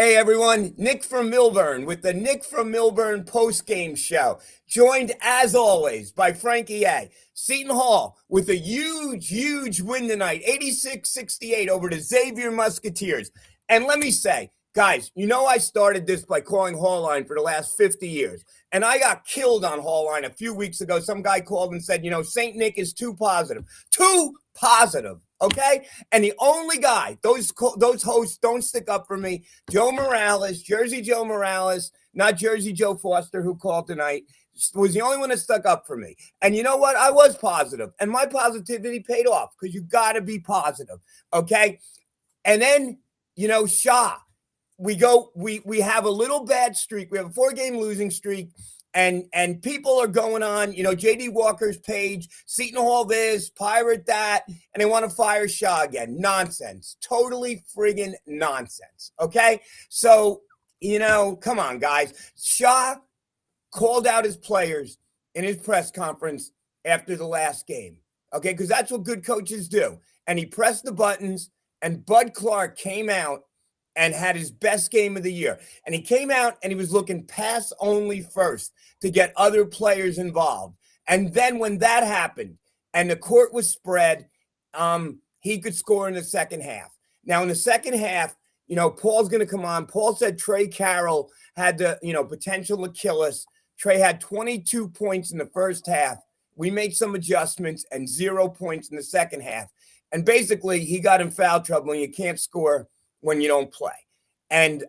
Hey everyone, Nick from Millburn with the Nick from Millburn post-game show. Joined as always by Frankie A. Seton Hall with a huge win tonight, 86-68 over the Xavier Musketeers. And let me say, guys, you know I started this by calling Hallline for the last 50 years. And I got killed on Hallline a few weeks ago. Some guy called and said, St. Nick is too positive. Too positive. Okay? And the only guy, those hosts don't stick up for me, Joe Morales, Jersey Joe Morales, not Jersey Joe Foster, who called tonight, was the only one that stuck up for me. And you know what? I was positive. And my positivity paid off because you got to be positive. Okay? And then, Shaw, we have a little bad streak. We have a 4-game losing streak. And people are going on, J.D. Walker's page, Seton Hall this, Pirate that, and they want to fire Shaw again. Nonsense. Totally friggin' nonsense. Okay? So, come on, guys. Shaw called out his players in his press conference after the last game. Okay? Because that's what good coaches do. And he pressed the buttons, and Bud Clark came out and had his best game of the year. And he came out and he was looking pass only first to get other players involved. And then when that happened and the court was spread, he could score in the second half. Now, in the second half, Paul's going to come on. Paul said Trey Carroll had the, potential to kill us. Trey had 22 points in the first half. We made some adjustments and 0 points in the second half. And basically, he got in foul trouble and you can't score when you don't play. And,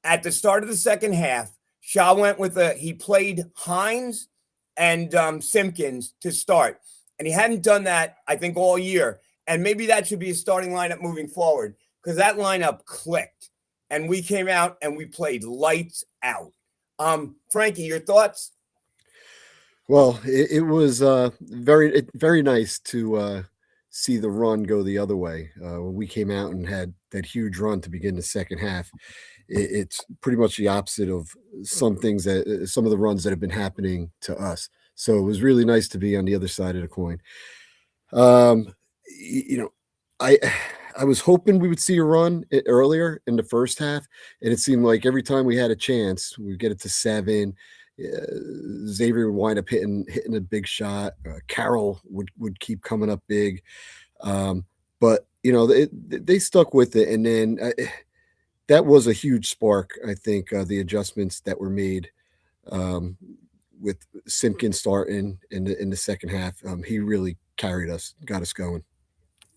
at the start of the second half, Shaw went with he played Hines and Simpkins to start. And he hadn't done that, I think, all year. And maybe that should be a starting lineup moving forward because that lineup clicked. And we came out and we played lights out. Frankie, your thoughts? Well, it was very nice to see the run go the other way. When we came out and had that huge run to begin the second half, it's pretty much the opposite of some of the runs that have been happening to us. So it was really nice to be on the other side of the coin. I was hoping we would see a run earlier in the first half, and it seemed like every time we had a chance, we'd get it to 7. Xavier would wind up hitting a big shot. Carroll would keep coming up big, but they stuck with it, and then that was a huge spark. I think the adjustments that were made with Simpkins starting in the second half, he really carried us, got us going.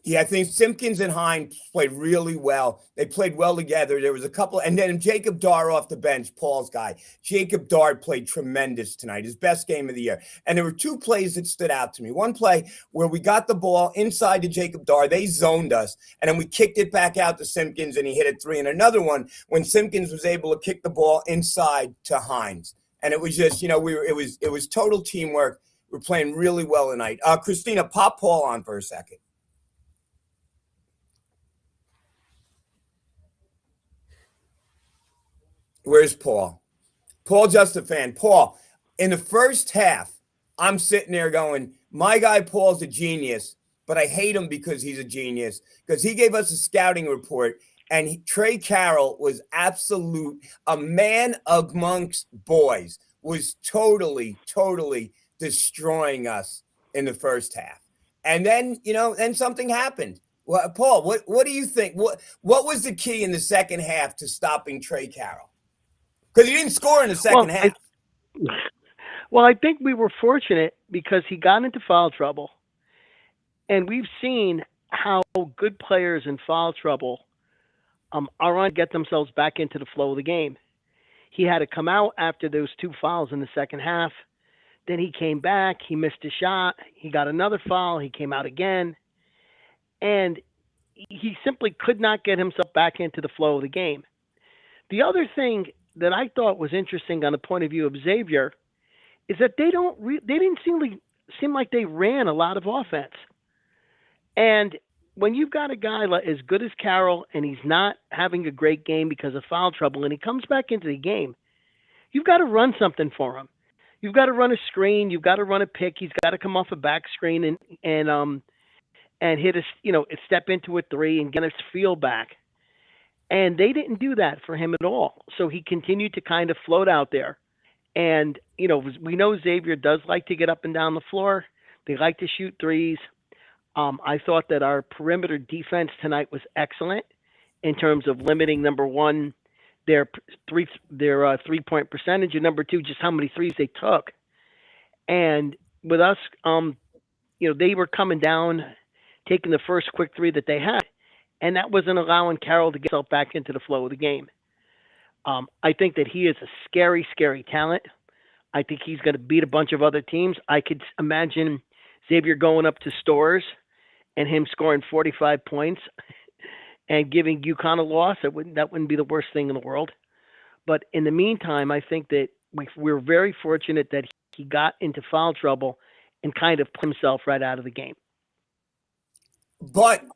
Yeah, I think Simpkins and Hines played really well. They played well together. There was a couple, and then Jacob Dar off the bench, Paul's guy. Jacob Dar played tremendous tonight, his best game of the year. And there were 2 plays that stood out to me. One play where we got the ball inside to Jacob Dar. They zoned us, and then we kicked it back out to Simpkins, and he hit a 3. And another one when Simpkins was able to kick the ball inside to Hines. And it was just, it was total teamwork. We're playing really well tonight. Christina, pop Paul on for a second. Where's Paul? Paul just a fan. Paul, in the first half, I'm sitting there going, my guy Paul's a genius, but I hate him because he's a genius, because he gave us a scouting report, and Trey Carroll was a man amongst boys, was totally destroying us in the first half. And then, then something happened. Well, Paul, what do you think? What was the key in the second half to stopping Trey Carroll? Because he didn't score in the second half. I think we were fortunate because he got into foul trouble. And we've seen how good players in foul trouble are on to get themselves back into the flow of the game. He had to come out after those 2 fouls in the second half. Then he came back. He missed a shot. He got another foul. He came out again. And he simply could not get himself back into the flow of the game. The other thing that I thought was interesting on the point of view of Xavier is that they didn't seem like they ran a lot of offense. And when you've got a guy as good as Carroll and he's not having a great game because of foul trouble and he comes back into the game, you've got to run something for him. You've got to run a screen. You've got to run a pick. He's got to come off a back screen and hit step into a 3 and get his feel back. And they didn't do that for him at all. So he continued to kind of float out there. And, we know Xavier does like to get up and down the floor. They like to shoot threes. I thought that our perimeter defense tonight was excellent in terms of limiting, number one, their 3-point percentage, and number two, just how many threes they took. And with us, they were coming down, taking the first quick three that they had, and that wasn't allowing Carroll to get himself back into the flow of the game. I think that he is a scary, scary talent. I think he's going to beat a bunch of other teams. I could imagine Xavier going up to Stores and him scoring 45 points and giving UConn a loss. That wouldn't be the worst thing in the world. But in the meantime, I think that we're very fortunate that he got into foul trouble and kind of put himself right out of the game. But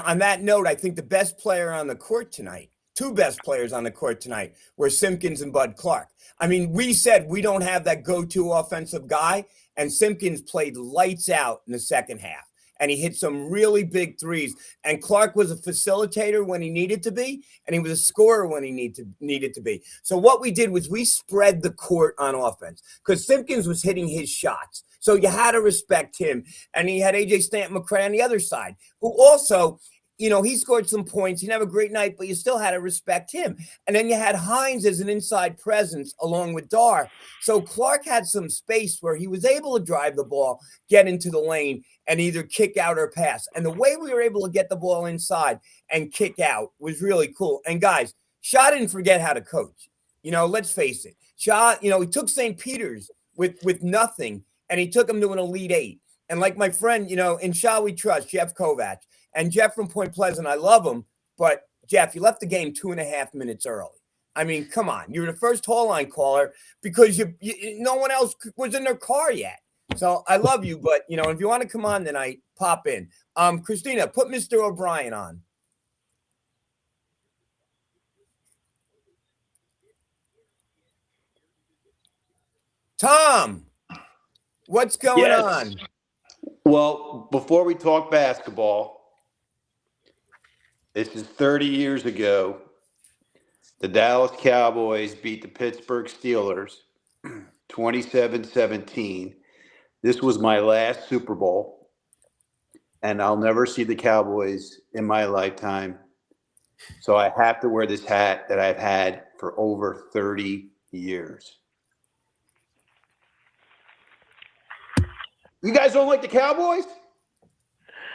on that note, I think the best player on the court tonight, two best players on the court tonight, were Simpkins and Bud Clark. I mean, we said we don't have that go-to offensive guy, and Simpkins played lights out in the second half. And he hit some really big threes. And Clark was a facilitator when he needed to be, and he was a scorer when he needed to be. So what we did was we spread the court on offense because Simpkins was hitting his shots. So you had to respect him. And he had A.J. Stanton-McCray on the other side, who also, he scored some points. He didn't have a great night, but you still had to respect him. And then you had Hines as an inside presence along with Dar. So Clark had some space where he was able to drive the ball, get into the lane, and either kick out or pass. And the way we were able to get the ball inside and kick out was really cool. And guys, Shaw didn't forget how to coach. Let's face it. Shaw, he took St. Peter's with nothing, and he took him to an Elite Eight. And like my friend, in Shaw we trust, Jeff Kovac. And Jeff from Point Pleasant, I love him. But, Jeff, you left the game 2.5 minutes early. I mean, come on. You were the first hall line caller because no one else was in their car yet. So I love you, but, if you want to come on tonight, pop in. Christina, put Mr. O'Brien on. Tom, what's going on? Well, before we talk basketball, this is 30 years ago. The Dallas Cowboys beat the Pittsburgh Steelers 27-17. This was my last Super Bowl, and I'll never see the Cowboys in my lifetime. So I have to wear this hat that I've had for over 30 years. You guys don't like the Cowboys?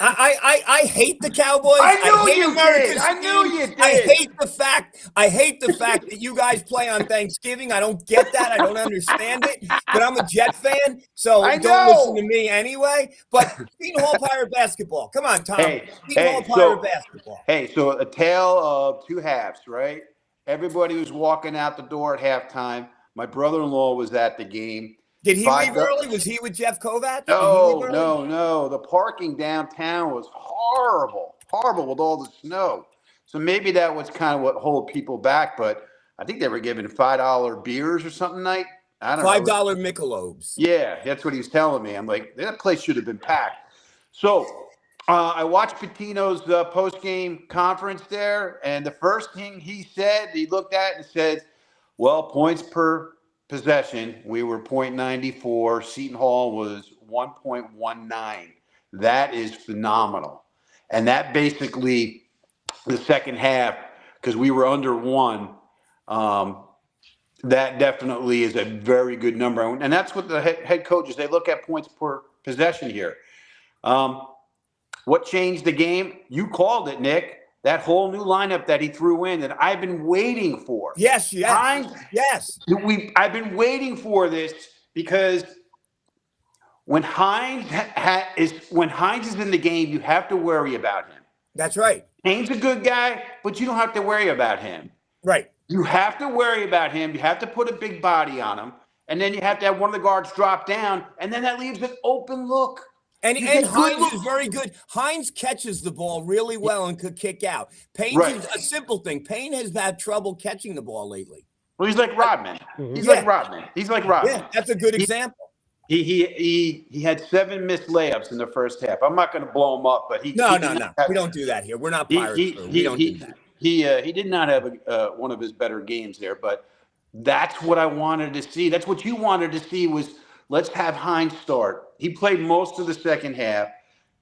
I hate the Cowboys. I knew you America's did. I knew you did. I hate the fact that you guys play on Thanksgiving. I don't get that. I don't understand it. But I'm a Jet fan, so don't listen to me anyway. But Seton Hall Pirate basketball. Come on, Tom. Seton Hall Pirate basketball. So a tale of two halves, right? Everybody was walking out the door at halftime. My brother-in-law was at the game. Did he leave early? Was he with Jeff Kovac? No. The parking downtown was horrible with all the snow. So maybe that was kind of what hold people back. But I think they were giving $5 beers or something night. I don't know. $5 Michelobes. Yeah, that's what he was telling me. I'm like, that place should have been packed. So I watched Pitino's post-game conference there. And the first thing he said, he looked at and said, well, points per possession, we were 0.94. Seton Hall was 1.19. That is phenomenal. And that basically, the second half, because we were under one, that definitely is a very good number. And that's what the head coaches, they look at points per possession here. What changed the game? You called it, Nick. That whole new lineup that he threw in that I've been waiting for. Yes. I've been waiting for this because when Hines is in the game, you have to worry about him. That's right. Payne's a good guy, but you don't have to worry about him. Right. You have to worry about him. You have to put a big body on him, and then you have to have one of the guards drop down, and then that leaves an open look. And Hines is very good. Hines catches the ball really well and could kick out. Payne's a simple thing. Payne has had trouble catching the ball lately. Well, he's like Rodman. He's like Rodman. Yeah, that's a good example. He had 7 missed layups in the first half. I'm not going to blow him up, but No. We don't do that here. We're not Pirates. We don't do that. He did not have one of his better games there, but that's what I wanted to see. That's what you wanted to see was let's have Hines start. He played most of the second half.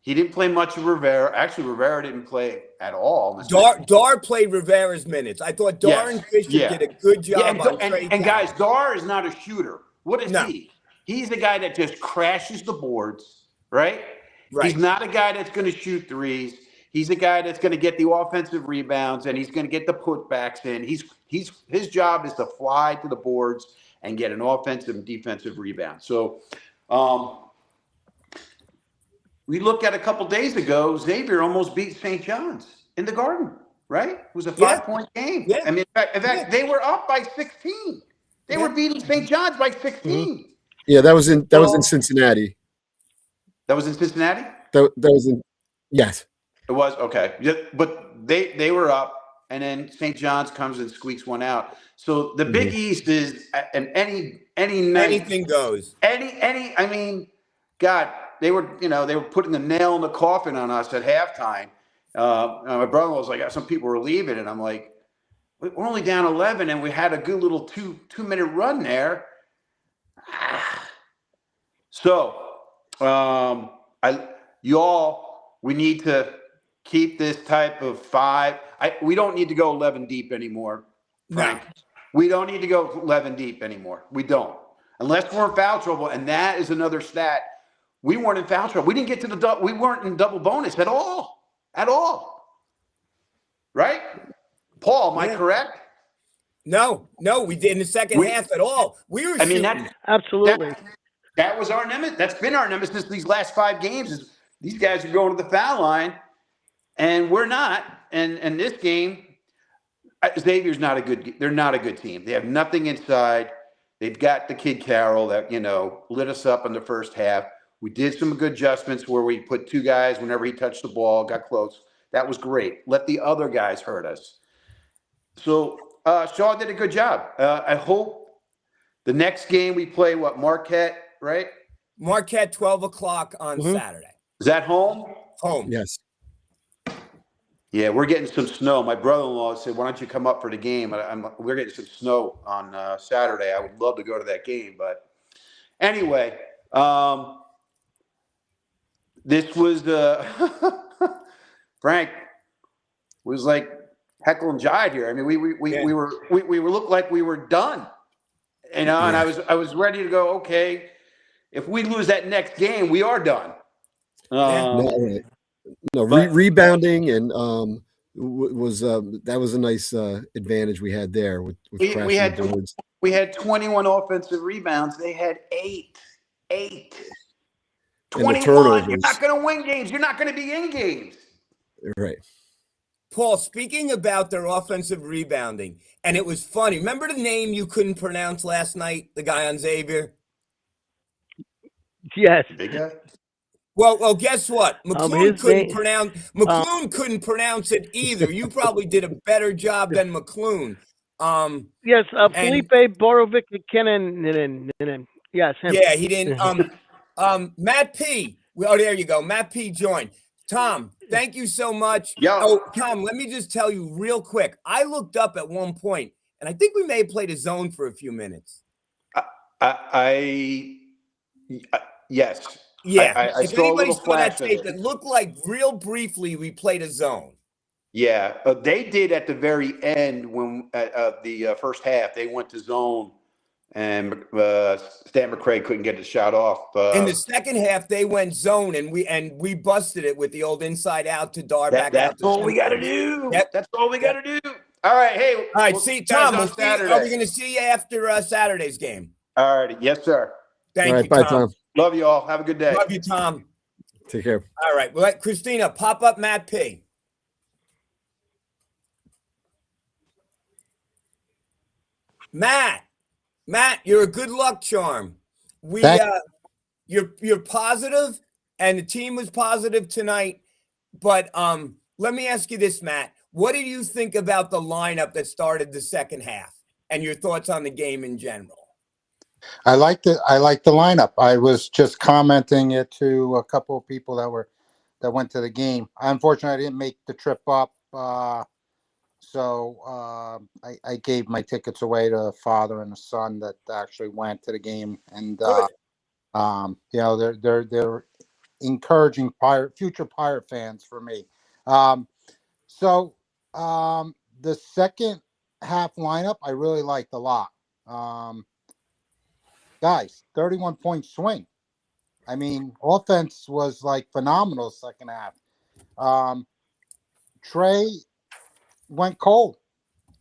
He didn't play much of Rivera. Actually, Rivera didn't play at all. Dar played Rivera's minutes. I thought Dar and Fisher did a good job on Trey. And guys, Dar is not a shooter. What is he? He's a guy that just crashes the boards, right? He's not a guy that's going to shoot threes. He's a guy that's going to get the offensive rebounds and he's going to get the putbacks in. His job is to fly to the boards and get an offensive and defensive rebound. So, we looked at a couple days ago, Xavier almost beat St. John's in the Garden, right? It was a 5-point game. Yeah. I mean, in fact, they were up by 16. They were beating St. John's by 16. Mm-hmm. Yeah, that was in Cincinnati. That was in Cincinnati? That was in yes. It was okay. But they were up and then St. John's comes and squeaks one out. So the Big East is and any night Anything goes. I mean, God, they were putting the nail in the coffin on us at halftime. My brother was like, some people were leaving, and I'm like, we're only down 11, and we had a good little two-minute run there. So, we need to keep this type of 5. We don't need to go 11 deep anymore, Frank. No. We don't need to go 11 deep anymore. We don't, unless we're in foul trouble, and that is another stat. We weren't in foul trouble. We didn't get to we weren't in double bonus at all. Right? Paul, am I correct? No, we did in the second half at all. We were absolutely. That was our nemesis. That's been our nemesis these last 5 games is these guys are going to the foul line and we're not. And this game, Xavier's they're not a good team. They have nothing inside. They've got the kid Carroll that, lit us up in the first half. We did some good adjustments where we put 2 guys whenever he touched the ball, got close. That was great. Let the other guys hurt us. So Shaw did a good job. I hope the next game we play, Marquette, right? Marquette, 12 o'clock on Saturday. Is that home? Home. Yes. Yeah, we're getting some snow. My brother-in-law said, why don't you come up for the game? We're getting some snow on Saturday. I would love to go to that game. But anyway, this was Frank was like heckle and jive here. I mean, we looked like we were done, and I was ready to go. Okay, if we lose that next game, we are done. Rebounding and was that was a nice advantage we had there with we had 21 offensive rebounds. They had 8. 21. You're not going to win games. You're not going to be in games. Right. Paul, speaking about their offensive rebounding, and it was funny. Remember the name you couldn't pronounce last night, the guy on Xavier? Yes. Big guy? Well, guess what? McClune couldn't pronounce it either. You probably did a better job than McClune. Yes, Felipe Borovic Kenan. Yes, him. Yeah, he didn't. Matt P. Oh, there you go. Matt P. joined. Tom, thank you so much. Tom, let me just tell you real quick. I looked up at one point, and I think we may have played a zone for a few minutes. Yes. Yeah. I if saw anybody saw that tape, it looked like real briefly we played a zone. Yeah, they did at the very end when the first half they went to zone, and Stan McCray couldn't get the shot off. In the second half, they went zone, and we busted it with the old inside out to Dar back out. That's all we got to do. Yep. That's all we got to do. All right, hey. All right, see, Tom, are we going to see you after Saturday's game? All right, yes, sir. Thank you, bye, Tom. Love you all. Have a good day. Love you, Tom. Take care. All right, well, let Christina pop up Matt P. Matt, you're a good luck charm. You're positive, and the team was positive tonight. But let me ask you this, Matt. What did you think about the lineup that started the second half, and your thoughts on the game in general? I liked the lineup. I was just commenting it to a couple of people that went to the game. Unfortunately, I didn't make the trip up. So I gave my tickets away to a father and a son that actually went to the game, and Good. they're encouraging future Pirate fans for me. So the second half lineup I really liked a lot. Guys, 31-point swing. I mean, offense was like phenomenal second half. Um, Trey went cold,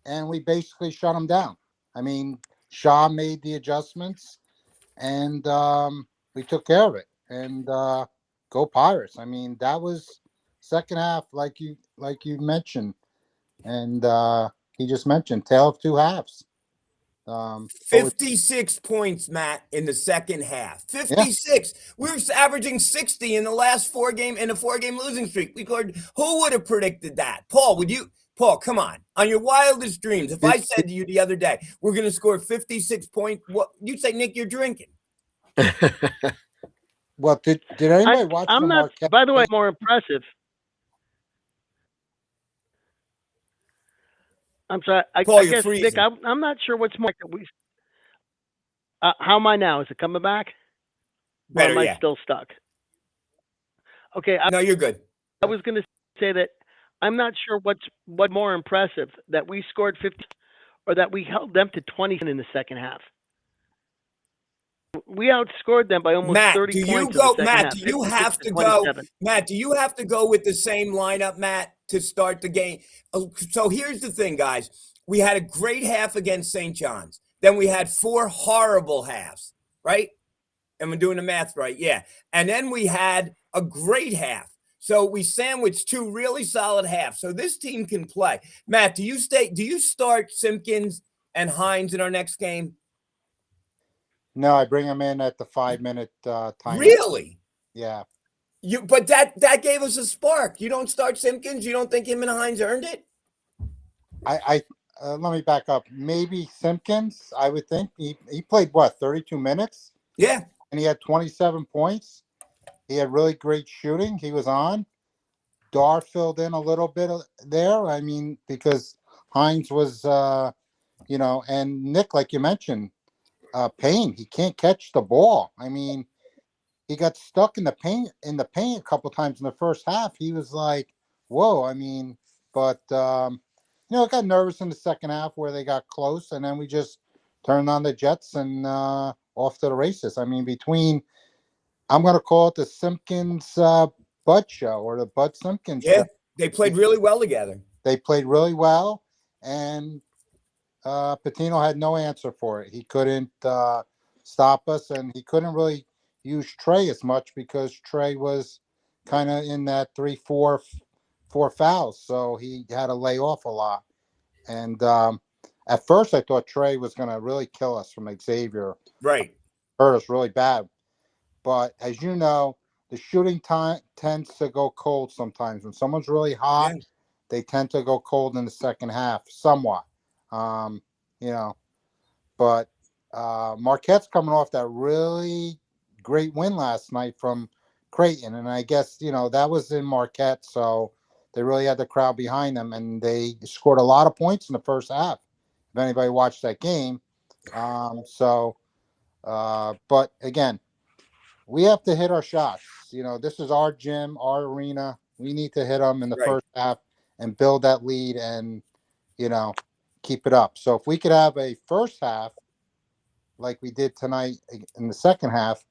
and we basically shut him down. I mean, Shaw made the adjustments, and we took care of it. And go Pirates! I mean, that was second half, like you mentioned, and he just mentioned tale of two halves. But 56 points, Matt, in the second half. yeah, 56. We were averaging 60 in the last in a 4-game losing streak. Who would have predicted that? Paul, come on. On your wildest dreams, if I did, said to you the other day, we're going to score 56 points, what you'd say, Nick, you're drinking. well, did anybody watch the I'm not. Marquette By the way, game? more impressive. I'm sorry. Paul, I you're guess Nick, freezing. I'm not sure what's more. How am I now? Is it coming back? Or Better, am I yeah. still stuck? Okay, No, you're good. I was going to say that I'm not sure what's more impressive, that we scored 50 or that we held them to 20 in the second half. We outscored them by almost Matt, 30 do you points in the go? second Matt, half, do you 56 have to to go? 27. Matt, do you have to go with the same lineup, Matt, to start the game? So here's the thing, guys. We had a great half against St. John's. Then we had 4 horrible halves, right? Am I doing the math right? Yeah. And then we had a great half. So we sandwiched 2 really solid halves. So this team can play. Matt, do you start Simpkins and Hines in our next game? No, I bring him in at the 5-minute timeout. Really? Yeah. But that gave us a spark. You don't start Simpkins. You don't think him and Hines earned it? I let me back up. Maybe Simpkins. I would think he played what 32 minutes, Yeah. and he had 27 points. He had really great shooting. He was on. Dar filled in a little bit there. I mean, because Hines was, and Nick, like you mentioned, Payne. He can't catch the ball. I mean, he got stuck in the paint a couple times in the first half. He was like, "Whoa!" I mean, but I got nervous in the second half where they got close, and then we just turned on the Jets and off to the races. I mean, I'm going to call it the Simpkins Bud Show or the Bud Simpkins Yeah. Show. They played really well together. They played really well, and Patino had no answer for it. He couldn't stop us, and he couldn't really use Trey as much because Trey was kind of in that 3-4 fouls, so he had to lay off a lot. And at first, I thought Trey was going to really kill us from Xavier, Right. hurt us really bad. But as you know, the shooting time tends to go cold sometimes. When someone's really hot, Yeah. they tend to go cold in the second half, somewhat. Um, you know, but Marquette's coming off that really great win last night from Creighton, and I guess that was in Marquette, so they really had the crowd behind them, and they scored a lot of points in the first half. If anybody watched that game, but again, we have to hit our shots. This is our gym, our arena. We need to hit them in the Right. first half and build that lead and, keep it up. So if we could have a first half like we did tonight in the second half,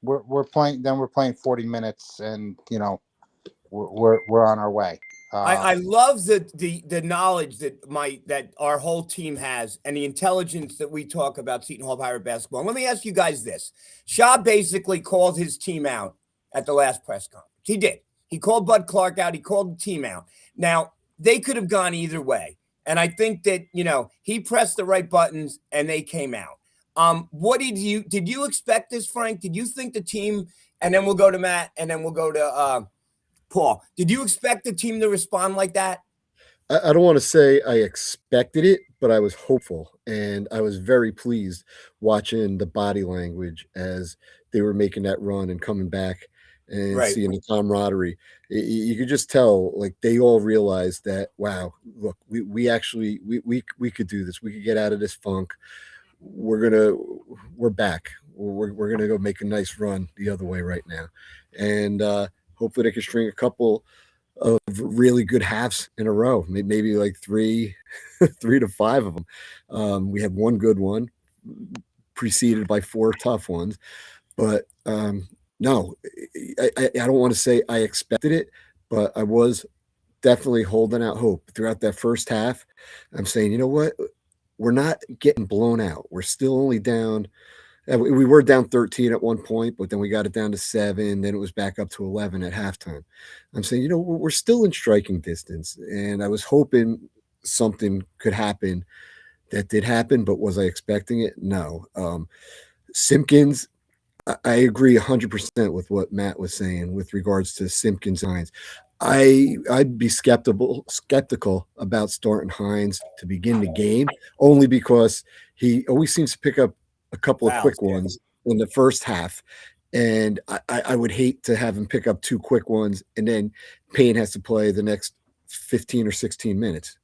we're playing 40 minutes and, we're on our way. I love the knowledge that our whole team has and the intelligence that we talk about Seton Hall Pirate basketball. And let me ask you guys this. Shaw basically called his team out at the last press conference. He did. He called Bud Clark out. He called the team out. Now, they could have gone either way. And I think that, he pressed the right buttons and they came out. What did you expect this, Frank? Did you think the team, and then we'll go to Matt, and then we'll go to Paul, did you expect the team to respond like that? I don't want to say I expected it, but I was hopeful, and I was very pleased watching the body language as they were making that run and coming back and Right. seeing the camaraderie. You could just tell, like, they all realized that, wow, look, we actually we could do this. We could get out of this funk. We're back. We're gonna go make a nice run the other way right now, and hopefully they can string a couple of really good halves in a row, maybe like three, 3 to 5 of them. We had one good one, preceded by 4 tough ones, but no, I don't want to say I expected it, but I was definitely holding out hope throughout that first half. I'm saying, you know what? We're not getting blown out. We're still only down. We were down 13 at one point, but then we got it down to 7. Then it was back up to 11 at halftime. I'm saying, you know, we're still in striking distance. And I was hoping something could happen. That did happen, but was I expecting it? No. Simpkins, I agree 100% with what Matt was saying with regards to Simpkins and Hines. I'd be skeptical about starting Hines to begin the game, only because he always seems to pick up a couple of Fouls, quick yeah. ones in the first half. And I would hate to have him pick up 2 quick ones and then Payne has to play the next 15 or 16 minutes.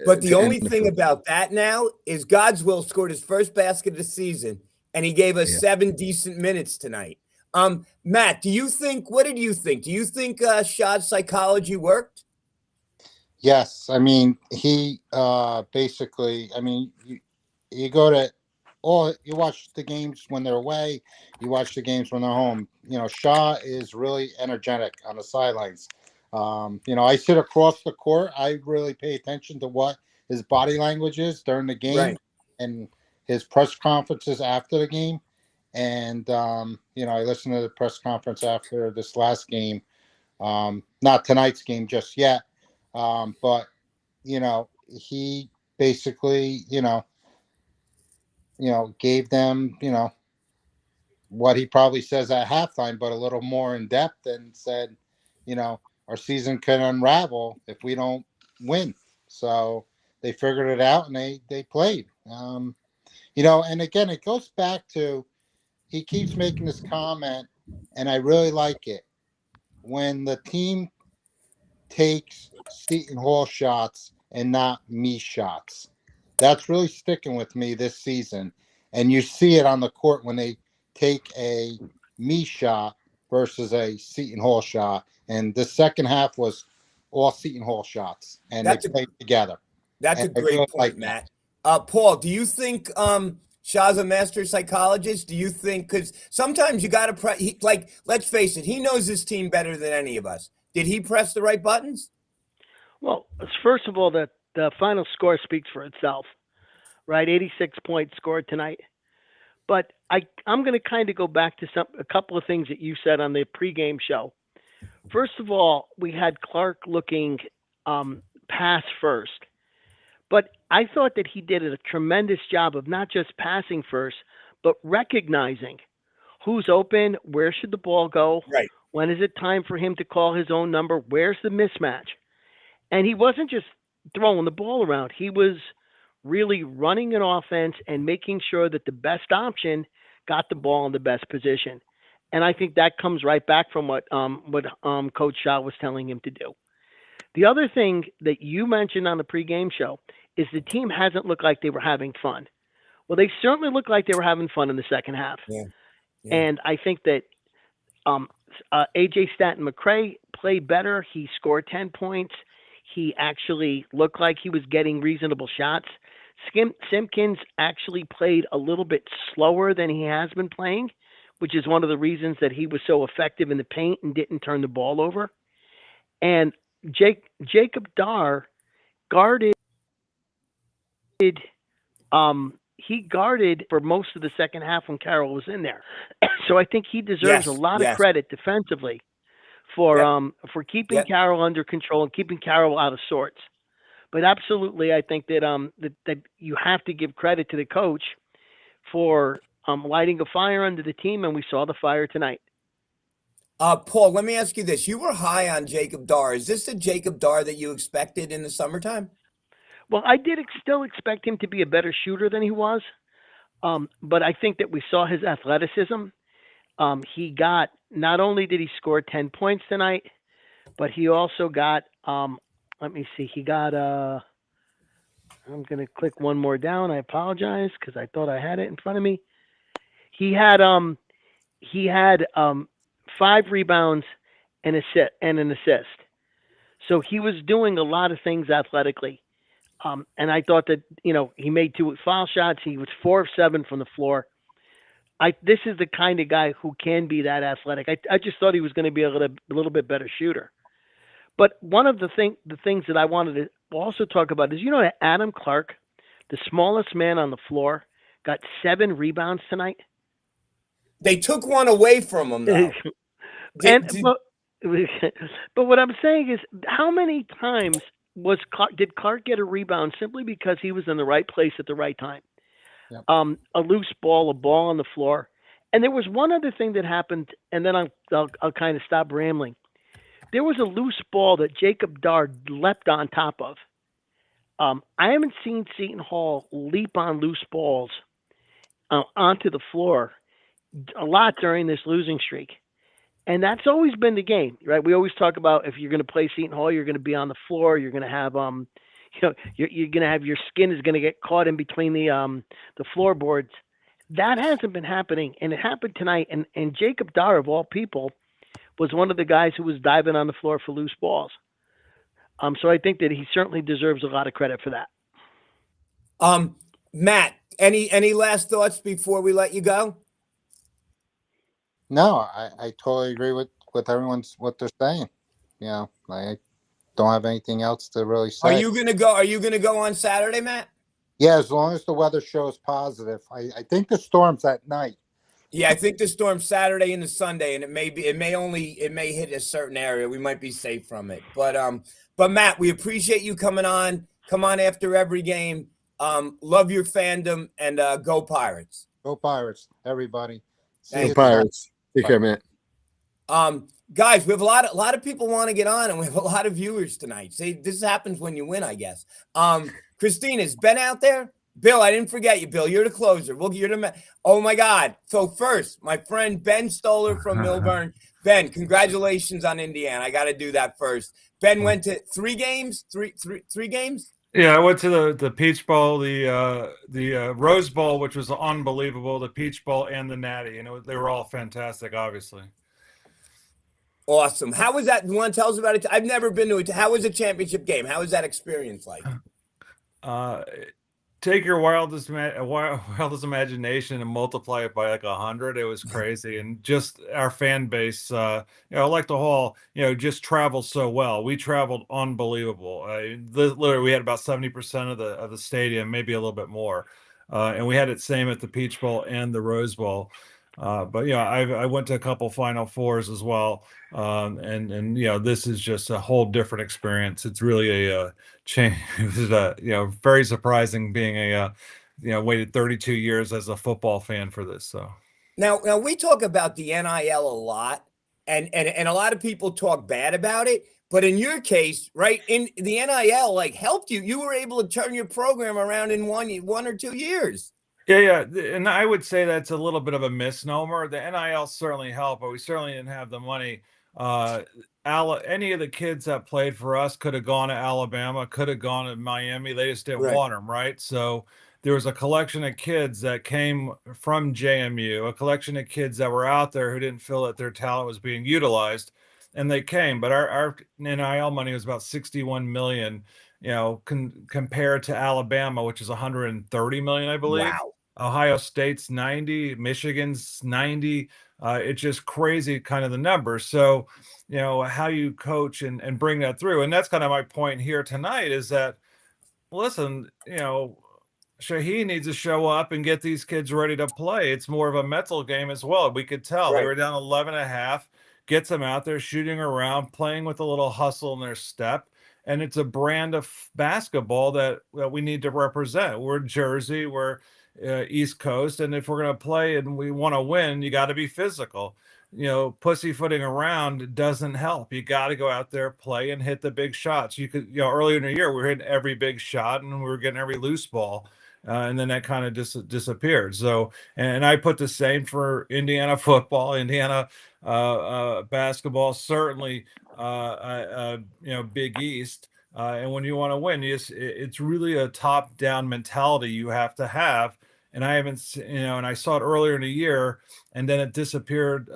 But the To end only the thing first. about that now is Godswill scored his first basket of the season, and he gave us Yeah. 7 decent minutes tonight. Matt, what did you think? Do you think Shad's psychology worked? Yes, I mean he basically. I mean you go to you watch the games when they're away, you watch the games when they're home. You know, Shaw is really energetic on the sidelines. You know, I sit across the court. I really pay attention to what his body language is during the game Right. and his press conferences after the game. And you know, I listened to the press conference after this last game. Not tonight's game just yet. But you know, he basically, gave them, what he probably says at halftime, but a little more in depth, and said, you know, our season could unravel if we don't win. So they figured it out and they played. You know, and again, it goes back to he keeps making this comment, and I really like it when the team takes Seton Hall shots and not me shots. That's really sticking with me this season. And you see it on the court when they take a me shot versus a Seton Hall shot. And the second half was all Seton Hall shots, and they That's a played together. that's And a I really great point, like that. Matt. Paul, do you think Shah's a master psychologist? Do you think, because sometimes you got to like, let's face it, he knows his team better than any of us. Did he press the right buttons? Well, first of all, the final score speaks for itself, right? 86 points scored tonight. But I'm going to kind of go back to a couple of things that you said on the pregame show. First of all, we had Clark looking pass first, but I thought that he did a tremendous job of not just passing first, but recognizing who's open, where should the ball go, Right. when is it time for him to call his own number, where's the mismatch. And he wasn't just throwing the ball around. He was really running an offense and making sure that the best option got the ball in the best position. And I think that comes right back from what Coach Shaw was telling him to do. The other thing that you mentioned on the pregame show is the team hasn't looked like they were having fun. Well, they certainly looked like they were having fun in the second half. Yeah. Yeah. And I think that AJ Staten McCray played better. He scored 10 points. He actually looked like he was getting reasonable shots. Simpkins actually played a little bit slower than he has been playing, which is one of the reasons that he was so effective in the paint and didn't turn the ball over. And Jacob Dar guarded he guarded for most of the second half when Carroll was in there. So I think he deserves a lot of credit defensively for keeping Yep. Carroll under control and keeping Carroll out of sorts. But absolutely, I think that that you have to give credit to the coach for lighting a fire under the team, and we saw the fire tonight. Paul, let me ask you this. You were high on Jacob Dar. Is this the Jacob Dar that you expected in the summertime? Well, I did still expect him to be a better shooter than he was, but I think that we saw his athleticism. He got not only did he score 10 points tonight, but he also got let me see, he got I'm gonna click one more down. I apologize because I thought I had it in front of me. He had he had 5 rebounds and an assist. So he was doing a lot of things athletically. And I thought that, he made 2 foul shots. He was 4 of 7 from the floor. This is the kind of guy who can be that athletic. I just thought he was going to be a little bit better shooter. But one of the things that I wanted to also talk about is, that Adam Clark, the smallest man on the floor, got 7 rebounds tonight. They took one away from him, though. But what I'm saying is, how many times did Clark get a rebound simply because he was in the right place at the right time? Yep. A loose ball, a ball on the floor. And there was one other thing that happened, and then I'll kind of stop rambling. There was a loose ball that Jacob Dard leapt on top of. I haven't seen Seton Hall leap on loose balls onto the floor a lot during this losing streak. And that's always been the game, right? We always talk about if you're going to play Seton Hall, you're going to be on the floor. You're going to have, you're going to have your skin is going to get caught in between the floorboards. That hasn't been happening, and it happened tonight. And Jacob Dar, of all people, was one of the guys who was diving on the floor for loose balls. So I think that he certainly deserves a lot of credit for that. Matt, any last thoughts before we let you go? No, I totally agree with what they're saying. I don't have anything else to really say. Are you gonna go on Saturday, Matt? Yeah, as long as the weather shows positive. I think the storm's at night. Yeah, I think the storm's Saturday into Sunday, and it may hit a certain area. We might be safe from it. But Matt, we appreciate you coming on. Come on after every game. Love your fandom, and go Pirates. Go Pirates, everybody. Go Pirates. Take care, Matt. Guys, we have a lot of people want to get on, and we have a lot of viewers tonight. See, this happens when you win, I guess. Christine, is Ben out there? Bill, I didn't forget you, Bill. You're the closer. Oh my God. So first, my friend Ben Stoller from Millburn. Ben, congratulations on Indiana. I got to do that first. Ben went to 3 games. Three games. Yeah, I went to the Peach Bowl, the Rose Bowl, which was unbelievable, the Peach Bowl, and the Natty, and they were all fantastic, obviously. Awesome. How was that? You want to tell us about it? I've never been to it. How was a championship game? How was that experience like? Take your wildest imagination and multiply it by like 100. It was crazy, and just our fan base, like the Hall, just travels so well. We traveled unbelievable. Literally, we had about 70% of the stadium, maybe a little bit more, and we had it same at the Peach Bowl and the Rose Bowl. But I went to a couple Final Fours as well, and this is just a whole different experience. It's really a change. It was very surprising being waited 32 years as a football fan for this. So now we talk about the NIL a lot, and a lot of people talk bad about it. But in your case, right, in the NIL helped you. You were able to turn your program around in one or 2 years. Yeah, and I would say that's a little bit of a misnomer. The NIL certainly helped, but we certainly didn't have the money. Any of the kids that played for us could have gone to Alabama, could have gone to Miami. They just didn't want them, right? So there was a collection of kids that came from JMU, a collection of kids that were out there who didn't feel that their talent was being utilized, and they came. But our NIL money was about $61 million, compared to Alabama, which is $130 million, I believe. Wow. Ohio State's 90, Michigan's 90. It's just crazy kind of the numbers. So, how you coach and bring that through. And that's kind of my point here tonight is that, listen, Shaheen needs to show up and get these kids ready to play. It's more of a mental game as well. We could tell they were down 11.5, gets them out there shooting around, playing with a little hustle in their step. And it's a brand of basketball that we need to represent. We're Jersey, we're East Coast, and if we're going to play and we want to win, you got to be physical. Pussyfooting around doesn't help. You got to go out there, play, and hit the big shots. You could, earlier in the year, we were hitting every big shot and we were getting every loose ball. and then that kind of disappeared. So, and I put the same for Indiana football, Indiana basketball, certainly, Big East. And when you want to win, it's really a top-down mentality you have to have. And I haven't, and I saw it earlier in the year, and then it disappeared.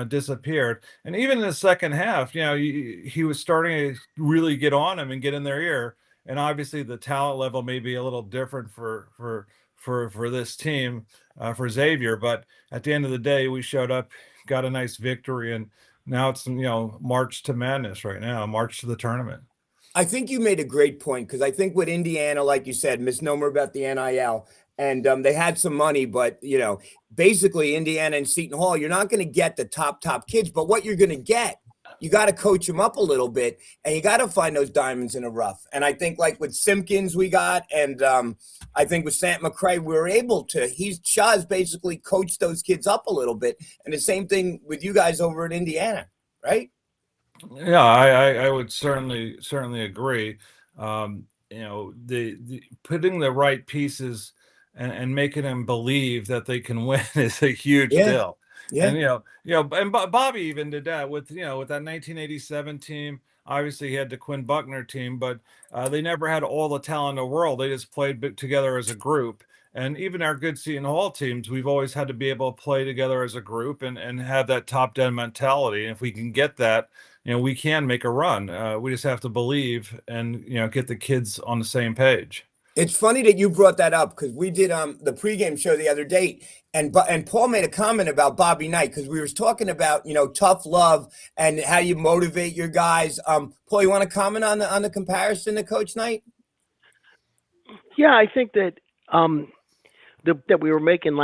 Disappeared. And even in the second half, he was starting to really get on him and get in their ear. And obviously, the talent level may be a little different for this team, for Xavier. But at the end of the day, we showed up, got a nice victory, and now it's March to madness right now, March to the tournament. I think you made a great point, because I think with Indiana, like you said, misnomer about the NIL, and they had some money, but basically Indiana and Seton Hall, you're not going to get the top kids, but what you're going to get, you got to coach them up a little bit, and you got to find those diamonds in the rough. And I think like with Simpkins we got, and I think with Sant McCray, we were able to, Shaw's basically coached those kids up a little bit. And the same thing with you guys over at Indiana, right? Yeah, I would certainly agree. The putting the right pieces and making them believe that they can win is a huge deal. Yeah. And and Bobby even did that with with that 1987 team. Obviously, he had the Quinn Buckner team, but they never had all the talent in the world. They just played together as a group. And even our good Seton Hall teams, we've always had to be able to play together as a group and have that top-down mentality. And if we can get that, we can make a run. We just have to believe and, get the kids on the same page. It's funny that you brought that up, because we did the pregame show the other day, and Paul made a comment about Bobby Knight, because we was talking about tough love and how you motivate your guys. Paul, you want to comment on the comparison to Coach Knight? Yeah, I think that that we were making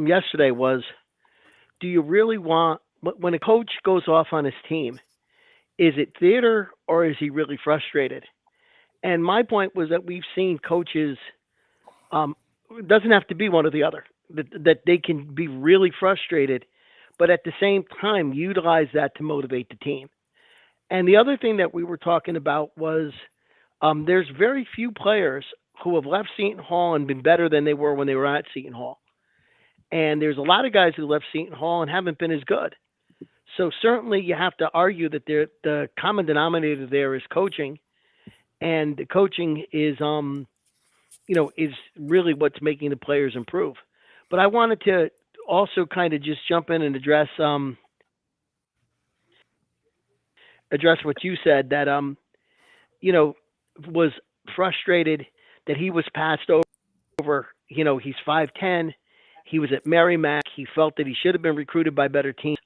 yesterday was, do you really want, when a coach goes off on his team, is it theater or is he really frustrated? And my point was that we've seen coaches, it doesn't have to be one or the other, that they can be really frustrated, but at the same time utilize that to motivate the team. And the other thing that we were talking about was there's very few players who have left Seton Hall and been better than they were when they were at Seton Hall. And there's a lot of guys who left Seton Hall and haven't been as good. So certainly you have to argue that the common denominator there is coaching. And the coaching is, is really what's making the players improve. But I wanted to also kind of just jump in and address what you said, that was frustrated that he was passed over. He's 5'10". He was at Merrimack. He felt that he should have been recruited by better teams.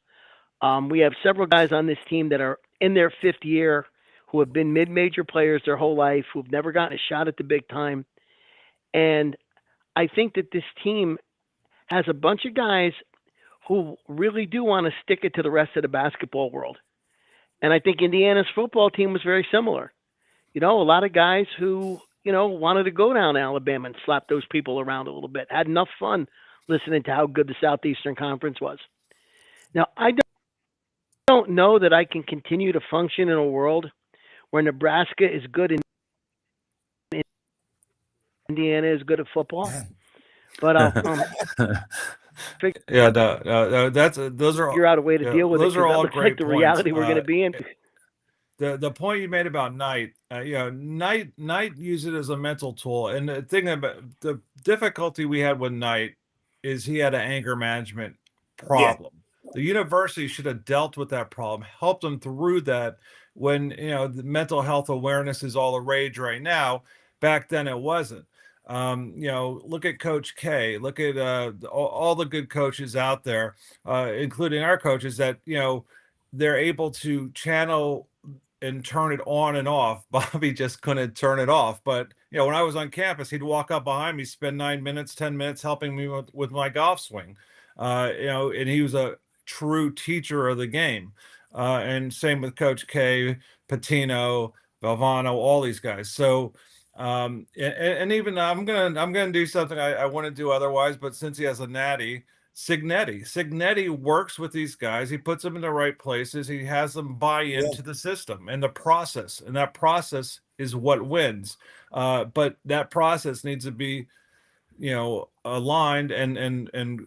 We have several guys on this team that are in their fifth year, who have been mid-major players their whole life, who've never gotten a shot at the big time. And I think that this team has a bunch of guys who really do want to stick it to the rest of the basketball world. And I think Indiana's football team was very similar. A lot of guys who, wanted to go down to Alabama and slap those people around a little bit, had enough fun listening to how good the Southeastern Conference was. Now, I don't know that I can continue to function in a world where Nebraska is good and Indiana is good at football. But yeah, no, those are figure out a way to deal with those it. Are all looks great like the points. reality we're going to be in. The point you made about Knight, Knight used it as a mental tool, and the thing about the difficulty we had with Knight is he had an anger management problem. Yeah. The university should have dealt with that problem, helped him through that. When the mental health awareness is all the rage right now, back then it wasn't. Look at Coach K. Look at all the good coaches out there, including our coaches, that they're able to channel and turn it on and off. Bobby just couldn't turn it off. But when I was on campus, he'd walk up behind me, spend 9 minutes, 10 minutes helping me with my golf swing. And he was a true teacher of the game. And same with Coach K, Patino, Valvano, all these guys. So, and even I'm gonna do something I want to do otherwise, but since he has a natty, Signetti works with these guys. He puts them in the right places. He has them buy into the system and the process, and that process is what wins. But that process needs to be aligned and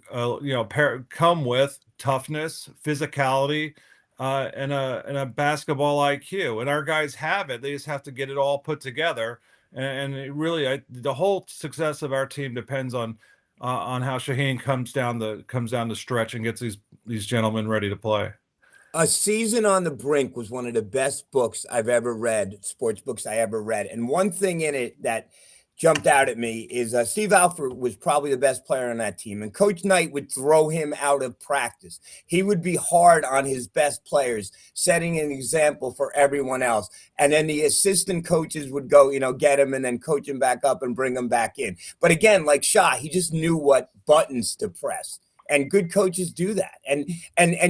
come with toughness, physicality, and a basketball IQ. And our guys have it. They just have to get it all put together. And it really, the whole success of our team depends on how Shaheen comes down the stretch and gets these gentlemen ready to play. A Season on the Brink was one of the best books I've ever read, sports books I ever read. And one thing in it that jumped out at me is Steve Alford was probably the best player on that team. And Coach Knight would throw him out of practice. He would be hard on his best players, setting an example for everyone else. And then the assistant coaches would go, get him and then coach him back up and bring him back in. But again, like Shah, he just knew what buttons to press. And good coaches do that. And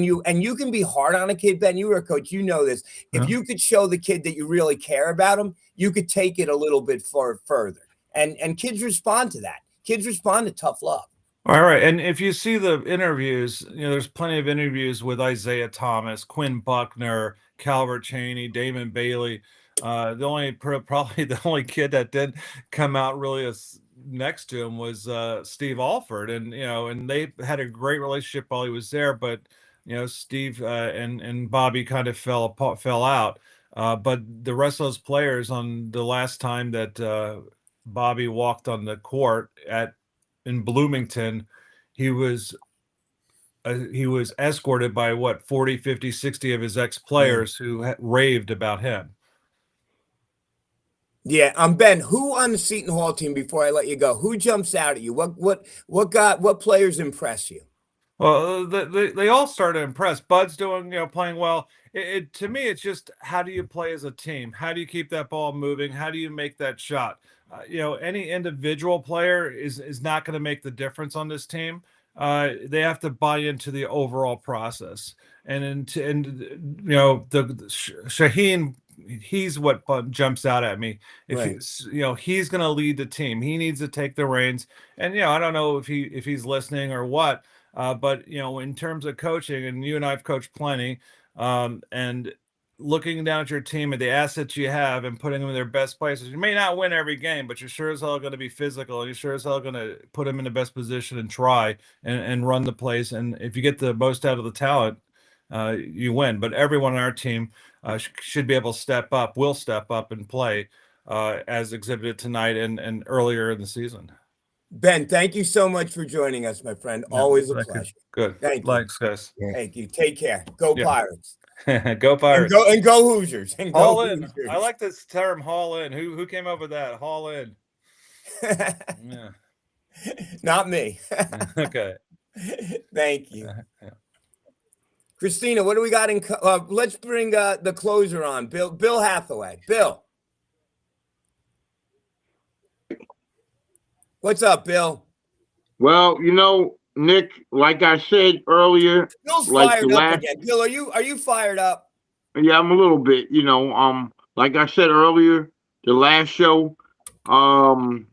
you can be hard on a kid, Ben. You were a coach, you know this. If you could show the kid that you really care about him, you could take it a little bit further. And kids respond to that. Kids respond to tough love. All right. And if you see the interviews, there's plenty of interviews with Isaiah Thomas, Quinn Buckner, Calvert Chaney, Damon Bailey. Probably the only kid that did come out really next to him was Steve Alford. And they had a great relationship while he was there, but Steve and Bobby kind of fell out. But the rest of those players, on the last time that Bobby walked on the court in Bloomington, he was escorted by 40, 50, 60 of his ex-players who raved about him. Yeah, Ben, who on the Seton Hall team, before I let you go, who jumps out at you? What players impress you? Well, they all started to impress. Bud's doing, playing well. To me, it's just, how do you play as a team? How do you keep that ball moving? How do you make that shot? Any individual player is not going to make the difference on this team. They have to buy into the overall process. And Shaheen, he's what jumps out at me. He's going to lead the team. He needs to take the reins. And I don't know if he's listening or what. But in terms of coaching, and you and I've coached plenty, and looking down at your team and the assets you have and putting them in their best places, you may not win every game, but you're sure as hell going to be physical, and you're sure as hell going to put them in the best position and try and run the place. And if you get the most out of the talent, you win. But everyone on our team should be able to will step up and play as exhibited tonight and earlier in the season. Ben, thank you so much for joining us, my friend. Always a pleasure. Good. Thank you. Thanks, guys. Thank you. Take care. Go Pirates. Go Pirates. And go Hoosiers. And go haul in. Hoosiers. I like this term, haul in. Who came up with that? Haul in. Yeah. Not me. Okay. Thank you. Yeah. Christina, what do we got in? Let's bring the closer on. Bill Hathaway. Bill. What's up, Bill? Well, Nick, like I said earlier, Bill's fired up again. Bill, are you fired up? Yeah, I'm a little bit. Like I said earlier, the last show, Bud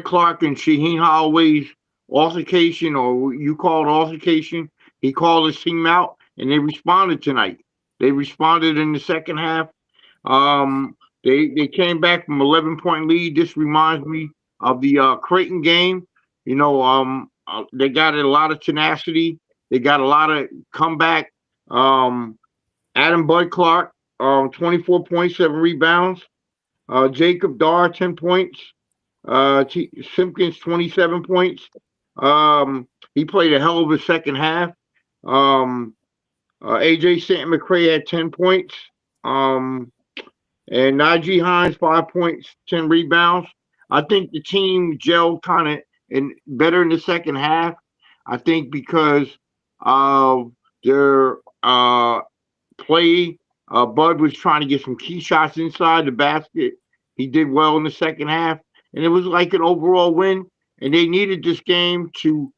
Clark and Shaheen Holloway's altercation, or you call it altercation, he called his team out, and they responded tonight. They responded in the second half. They came back from 11-point lead. This reminds me of the Creighton game. They got a lot of tenacity. They got a lot of comeback. Adam Bud Clark, 24 points, 7 rebounds. Jacob Dar, 10 points. Simpkins, 27 points. He played a hell of a second half. AJ St. McCray had 10 points. And Najee Hines, 5 points, 10 rebounds. I think the team gelled kind of better in the second half. I think because of their play, Bud was trying to get some key shots inside the basket. He did well in the second half, and it was like an overall win. And they needed this game to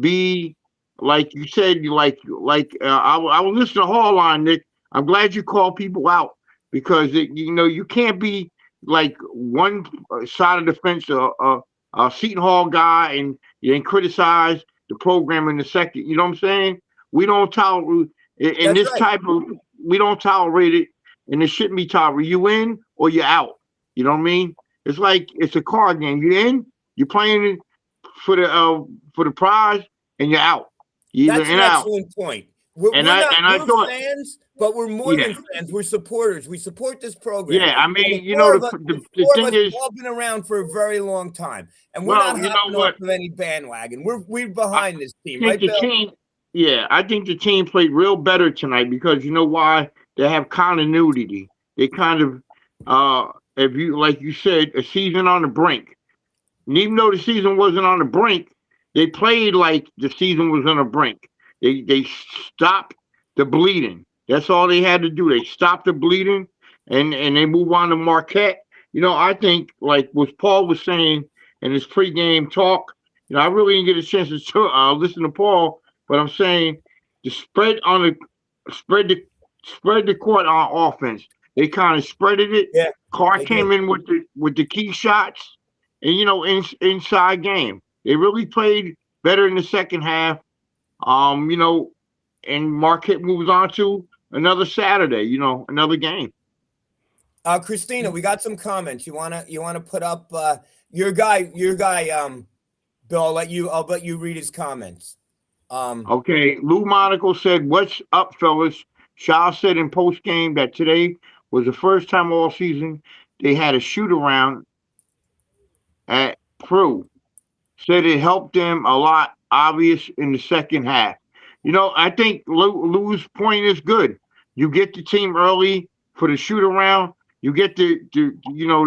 be, like you said, I was listening to Hall Line, Nick. I'm glad you called people out. Because you can't be like one side of the fence, a Seton Hall guy, and criticize the program in the second. You know what I'm saying? We don't tolerate we don't tolerate it, and it shouldn't be tolerated. You in or you out. You know what I mean? It's like it's a card game. You're in, you're playing it for the prize, and you're out. You're either That's in an or out. excellent point. We're, And we're not I we're thought, fans, but we're more yeah, than fans. We're supporters. We support this program. yeah. I And mean, you know, the the four of thing us have is, all been around for a very long time, and we're not well, you know hopping off what? of any bandwagon. We're I behind this team, think right, the Bill? team, yeah, I think the team played real better tonight because you know why? They have continuity. They kind of, if you like you said, a season on the brink. And even though the season wasn't on the brink, they played like the season was on the brink. They stopped the bleeding. That's all they had to do. They stopped the bleeding and they move on to Marquette. You know, I think like what Paul was saying in his pregame talk. You know, I really didn't get a chance to listen to Paul, but I'm saying the spread the spread the court on offense. They kind of spreaded it. Yeah, Carr they did. came in with the key shots and you know, inside game. They really played better in the second half. You know, and Marquette moves on to another Saturday, you know, another game. Christina, we got some comments. You wanna put up your guy, Bill, I'll let you read his comments. Okay, Lou Monaco said, "What's up, fellas?" Shaw said in post game that today was the first time all season they had a shoot around at Prue. Said it helped them a lot, obvious in the second half. You know, I think Lou's point is good. You get the team early for the shoot around. You get the you know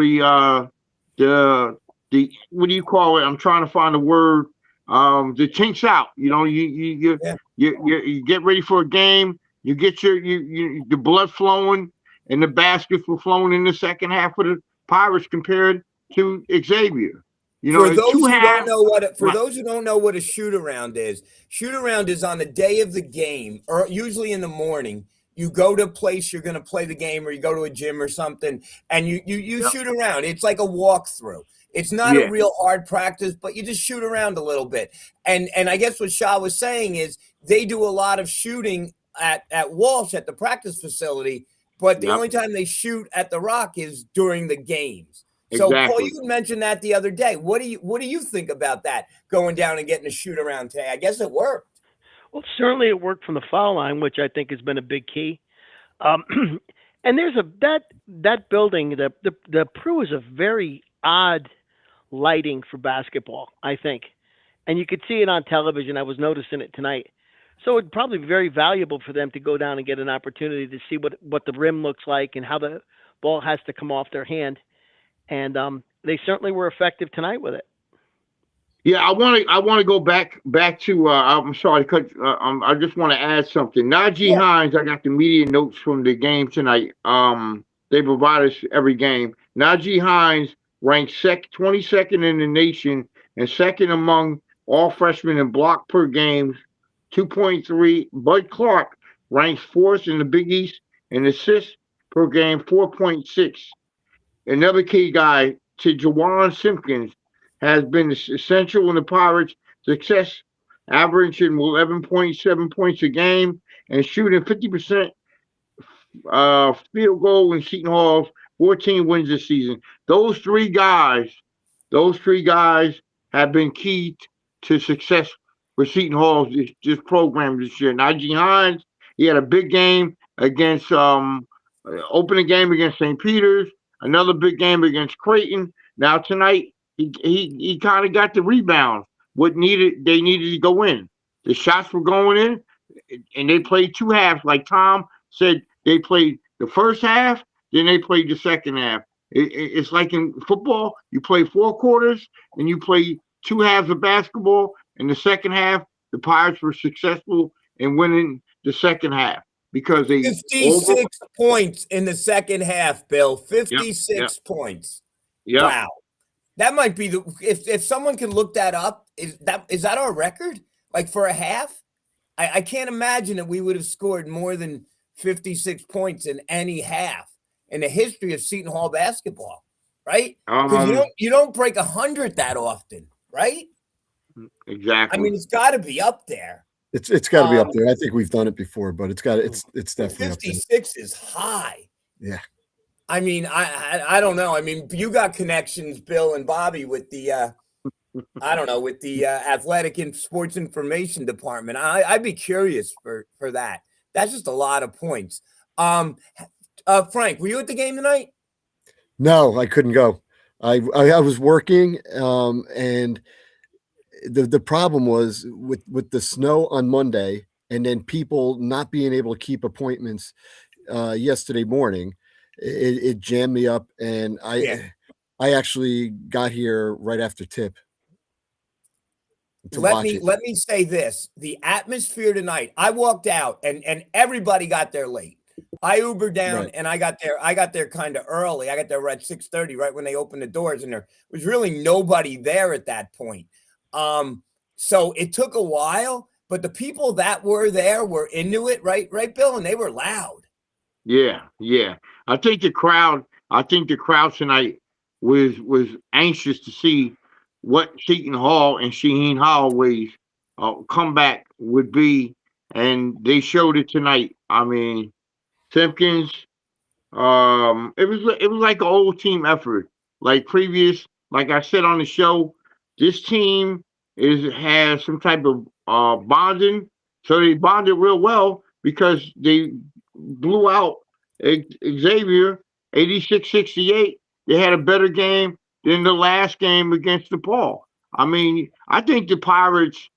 the what do you call it? I'm trying to find the word. The tinks out. You know, Yeah. you get ready for a game. You get the blood flowing and the baskets were flowing in the second half for the Pirates compared to Xavier. You know, For in two those who don't halves, know right? what a shoot around is, shoot around is on the day of the game, or usually in the morning. You go to a place you're going to play the game, or you go to a gym or something, and you Yep. shoot around. It's like a walkthrough. It's not a Yeah, real hard practice, but you just shoot around a little bit. And I guess what Shaw was saying is they do a lot of shooting at Walsh at the practice facility, but the yep, only time they shoot at the Rock is during the games. So, Paul, exactly. you mentioned that the other day. What do you think about that going down and getting a shoot around today? I guess it worked. Well, certainly it worked from the foul line, which I think has been a big key. Um, and there's that building, the Prue is a very odd lighting for basketball, I think, and you could see it on television. I was noticing it tonight, so it'd probably be very valuable for them to go down and get an opportunity to see what the rim looks like and how the ball has to come off their hand. And they certainly were effective tonight with it. Yeah, I want to go back to. I'm sorry, to cut. I just want to add something. Najee Yeah. Hines, I got the media notes from the game tonight. They provide us every game. Najee Hines ranked 22nd in the nation and second among all freshmen in block per game, 2.3. Bud Clark ranks fourth in the Big East in assists per game, 4.6. Another key guy, to Jawan Simpkins, has been essential in the Pirates' success, averaging 11.7 points a game and shooting 50% field goal in Seton Hall's 14 wins this season. Those three guys, those three guys have been key to success for Seton Hall's this program this year. Najee Hines, he had a big game against opening game against St. Peter's, another big game against Creighton. Now tonight he kind of got the rebound. They needed to go in. The shots were going in, and they played two halves. Like Tom said, they played the first half, then they played the second half. It's like in football, you play four quarters, and you play two halves of basketball. In the second half, the Pirates were successful in winning the second half because they over. 56 points in the second half, Bill. Yep, 56 yep, points. yep. Wow. That might be if someone can look that up, is that our record? Like for a half? I can't imagine that we would have scored more than 56 points in any half in the history of Seton Hall basketball, right? Because you don't break 100 that often, right? I Exactly. mean, it's got to be up there. It's got to be up there. I think we've done it before, but it's definitely up there. 56 is high. Yeah. I mean, I don't know. I mean, you got connections, Bill and Bobby, with the I don't know, with the athletic and sports information department. I'd be curious for that. That's just a lot of points. Frank, were you at the game tonight? No, I couldn't go. I was working, and the problem was with the snow on Monday, and then people not being able to keep appointments yesterday morning. It jammed me up, and Yeah. I actually got here right after tip to Let watch me it. let me say this: the atmosphere tonight. I walked out, and everybody got there late. I Ubered down, Right. and I got there. I got there kind of early. I got there at 6:30, right when they opened the doors, and there was really nobody there at that point. So it took a while, but the people that were there were into it, right, Bill, and they were loud. Yeah, yeah. I think the crowd tonight was anxious to see what Seton Hall and Shaheen Holloway's comeback would be, and they showed it tonight. I mean, Simpkins, it was like an old team effort, like previous. Like I said on the show, this team has some type of bonding, so they bonded real well because they blew out Xavier 86-68. They had a better game than the last game against DePaul. I mean, I think the Pirates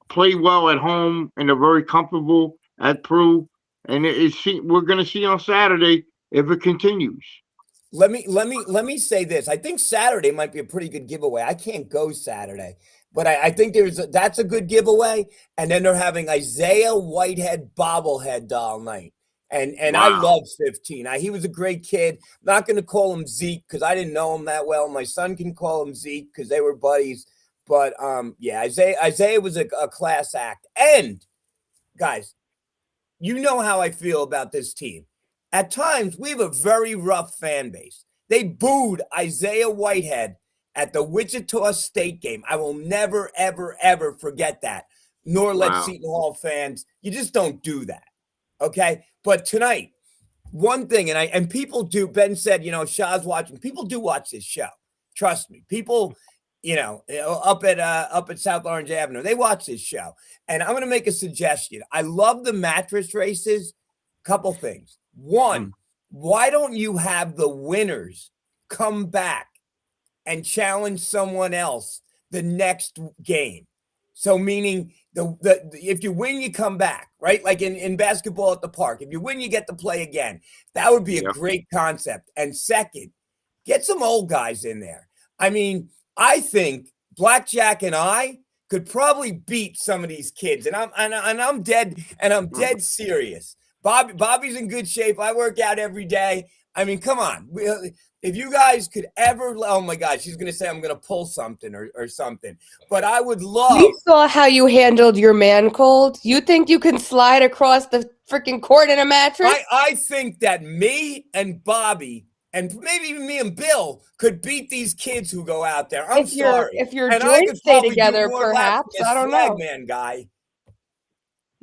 play well at home and are very comfortable at Peru, and we're going to see on Saturday if it continues. Let me say this. I think Saturday might be a pretty good giveaway. I can't go Saturday, but I think that's a good giveaway. And then they're having Isaiah Whitehead bobblehead doll night. And I Wow. love 15. He was a great kid. Not going to call him Zeke because I didn't know him that well. My son can call him Zeke because they were buddies. But yeah, Isaiah was a class act. And guys, you know how I feel about this team. At times, we have a very rough fan base. They booed Isaiah Whitehead at the Wichita State game. I will never, ever, ever forget that, nor let Wow. Seton Hall fans. You just don't do that. Okay. But tonight, one thing, and people do, Ben said, Shaw's watching. People do watch this show. Trust me. People, up at South Orange Avenue, they watch this show. And I'm going to make a suggestion. I love the mattress races. Couple things. One, why don't you have the winners come back and challenge someone else the next game? So meaning the if you win, you come back, right? Like in basketball at the park. If you win, you get to play again. That would be a Yeah. great concept. And second, get some old guys in there. I mean, I think Blackjack and I could probably beat some of these kids. And I'm dead serious. Bobby's in good shape. I work out every day. I mean, come on. If you guys could ever, oh my God, she's going to say I'm going to pull something or something. But I would love. We saw how you handled your man cold. You think you can slide across the freaking court in a mattress? I think that me and Bobby and maybe even me and Bill could beat these kids who go out there. I'm sorry. If your And I could joints stay probably do together, more laps perhaps. than this I don't flag know. man guy.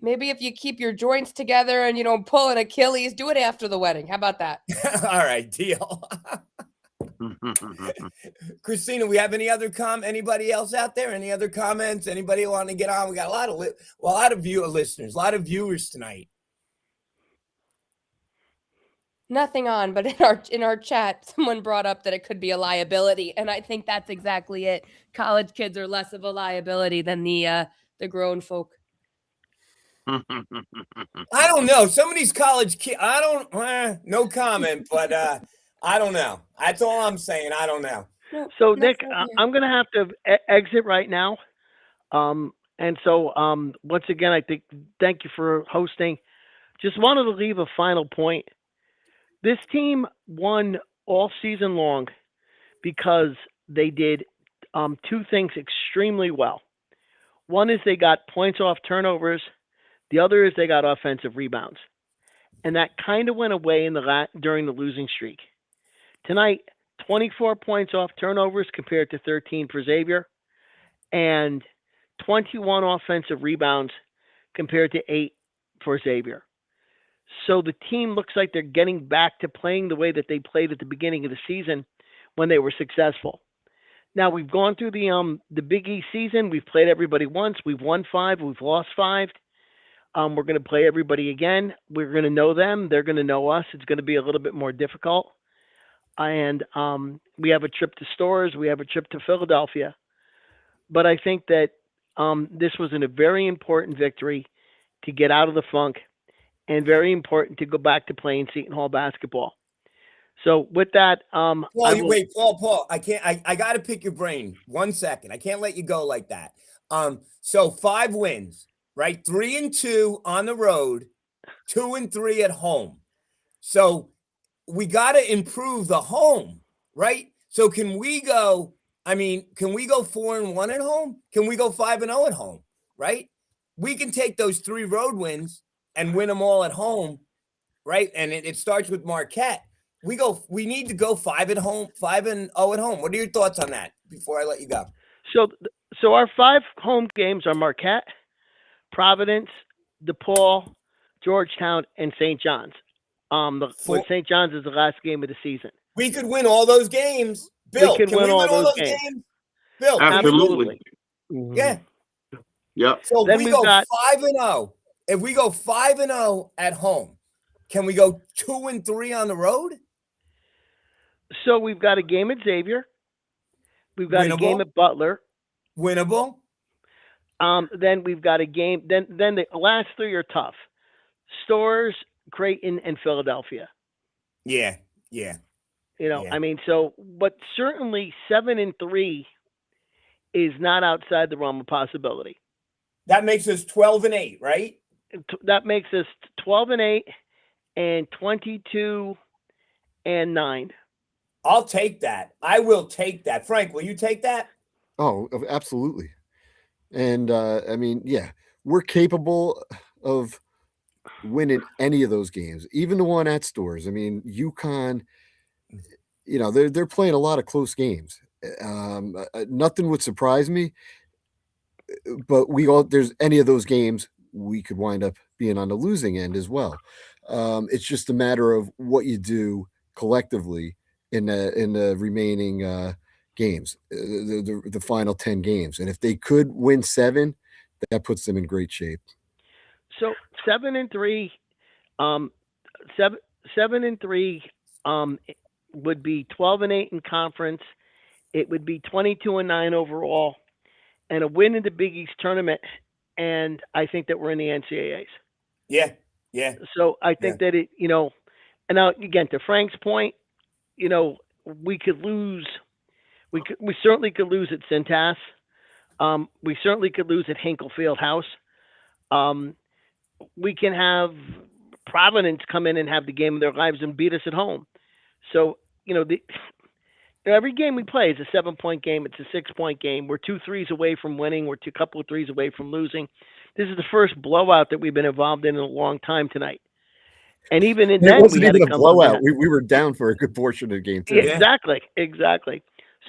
Maybe if you keep your joints together and you don't pull an Achilles, do it after the wedding. How about that? All right, deal. Christina, we have anybody else out there? Any other comments? Anybody want to get on? We got a lot of listeners, a lot of viewers tonight. Nothing on, but in our chat, someone brought up that it could be a liability, and I think that's exactly it. College kids are less of a liability than the grown folk. I don't know. Some of these college kids, no comment, but I don't know. That's all I'm saying. I don't know. So, Nick, I'm going to have to exit right now. And so, once again, thank you for hosting. Just wanted to leave a final point. This team won all season long because they did two things extremely well. One is they got points off turnovers. The other is they got offensive rebounds. And that kind of went away during the losing streak. Tonight, 24 points off turnovers compared to 13 for Xavier, and 21 offensive rebounds compared to 8 for Xavier. So the team looks like they're getting back to playing the way that they played at the beginning of the season when they were successful. Now we've gone through the Big East season. We've played everybody once. We've won 5. We've lost 5. We're going to play everybody again. We're going to know them. They're going to know us. It's going to be a little bit more difficult. And we have a trip to Stores. We have a trip to Philadelphia. But I think that this was a very important victory to get out of the funk, and very important to go back to playing Seton Hall basketball. So with that, Paul, wait, Paul, I can't. I got to pick your brain 1 second. I can't let you go like that. So 5 wins, right? 3-2 on the road, 2-3 at home. So we got to improve the home, right? So can we go? I mean, can we go 4-1 at home? Can we go 5-0 at home? Right? We can take those 3 road wins and win them all at home, right? And it starts with Marquette. We need to go 5 at home, 5-0 at home. What are your thoughts on that before I let you go? So our 5 home games are Marquette, Providence, DePaul, Georgetown, and St. John's. St. John's is the last game of the season. We could win all those games. Bill, can we win all those games? Bill, absolutely. Yeah. Yep. So then we go 5-0. If we go 5-0 at home, can we go 2-3 on the road? So we've got a game at Xavier. We've got a game at Butler. Winnable. Then we've got a game. Then the last 3 are tough. Stores, Creighton, and Philadelphia. Yeah. I mean, but certainly 7-3 is not outside the realm of possibility. That makes us 12-8, right? That makes us 12-8 and 22-9. I'll take that. I will take that. Frank, will you take that? Oh, absolutely. And I mean, yeah, we're capable of winning any of those games, even the one at Stores. I mean, UConn, they're playing a lot of close games. Nothing would surprise me, but there's any of those games we could wind up being on the losing end as well. It's just a matter of what you do collectively in the remaining games, the final 10 games. And if they could win 7, that puts them in great shape. So 7-3, 7-3 would be 12-8 in conference. It would be 22-9 overall, and a win in the Big East tournament. And I think that we're in the NCAAs. Yeah. So I think that and now again, to Frank's point, we could lose. We certainly could lose at Cintas. We certainly could lose at Hinkle Fieldhouse. We can have Providence come in and have the game of their lives and beat us at home. So, every game we play is a 7-point game. It's a 6-point game. We're 2 threes away from winning. We're a couple of threes away from losing. This is the first blowout that we've been involved in a long time tonight. And even in that, we had a blowout. We were down for a good portion of the game too. Exactly.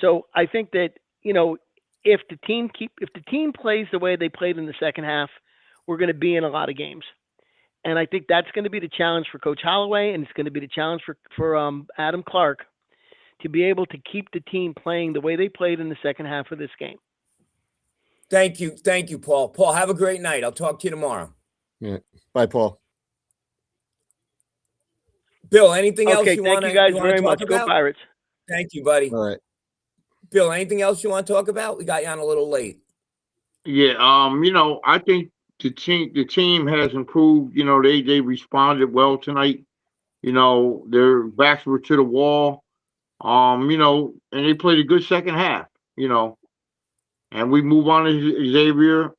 So I think that if the team plays the way they played in the second half, we're going to be in a lot of games. And I think that's going to be the challenge for Coach Holloway, and it's going to be the challenge for Adam Clark to be able to keep the team playing the way they played in the second half of this game. Thank you, Paul. Paul, have a great night. I'll talk to you tomorrow. Yeah. Bye, Paul. Bill, anything else you want to talk about? Thank you guys very much. Go Pirates. Thank you, buddy. All right. Bill, anything else you want to talk about? We got you on a little late. Yeah, I think the team has improved. They responded well tonight. Their backs were to the wall. And they played a good second half. And we move on to Xavier.